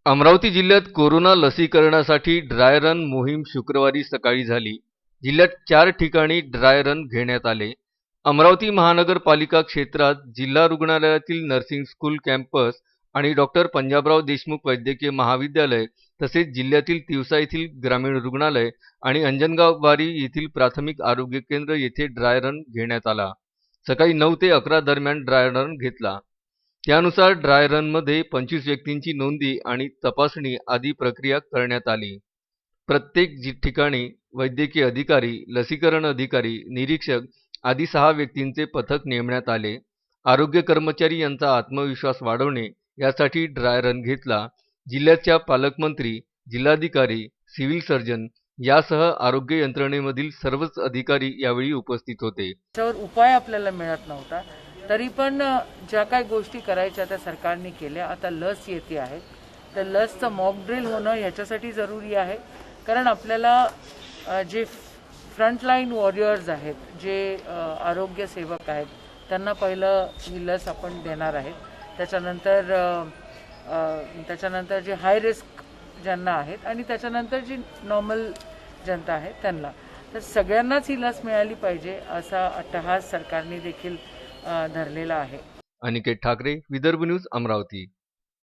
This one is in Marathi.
अमरावती जिल्ह्यात कोरोना लसीकरणासाठी ड्राय रन मोहीम शुक्रवारी सकाळी झाली. जिल्ह्यात 4 ठिकाणी ड्राय रन घेण्यात आले. अमरावती महानगरपालिका क्षेत्रात जिल्हा रुग्णालयातील नर्सिंग स्कूल कॅम्पस आणि डॉक्टर पंजाबराव देशमुख वैद्यकीय महाविद्यालय तसेच जिल्ह्यातील तिवसा येथील ग्रामीण रुग्णालय आणि अंजनगाव बारी येथील प्राथमिक आरोग्य केंद्र येथे ड्राय रन घेण्यात आला. सकाळी 9 ते 11 दरम्यान ड्राय रन घेतला. त्यानुसार ड्राय रनमध्ये 25 व्यक्तींची नोंदणी आणि तपासणी आदी प्रक्रिया करण्यात आली. प्रत्येक ठिकाणी वैद्यकीय अधिकारी, लसीकरण अधिकारी, निरीक्षक आदी 6 व्यक्तींचे पथक नेमण्यात आले. आरोग्य कर्मचारी यांचा आत्मविश्वास वाढवणे यासाठी ड्राय रन घेतला. जिल्ह्याच्या पालकमंत्री, जिल्हाधिकारी, सिव्हिल सर्जन यासह आरोग्य यंत्रणेमधील सर्वच अधिकारी यावेळी उपस्थित होते. त्यावर उपाय आपल्याला मिळत नव्हता, तरी पण ज्या काही गोष्टी करायच्या त्या सरकारने केल्या. आता लस येते आहे, तर लसचं मॉक ड्रिल होणं ह्याच्यासाठी जरुरी आहे, कारण आपल्याला जे फ्रंटलाईन वॉरियर्स आहेत, जे आरोग्य सेवक आहेत, त्यांना पहिलं ही लस आपण देणार आहेत. त्याच्यानंतर जे हाय रिस्क ज्यांना आहेत आणि त्याच्यानंतर जी नॉर्मल जनता आहे त्यांना, तर सगळ्यांनाच ही लस मिळाली पाहिजे असा अट्टहास सरकारने देखील धरलेला आहे. अनिकेत ठाकरे, विदर्भ न्यूज, अमरावती.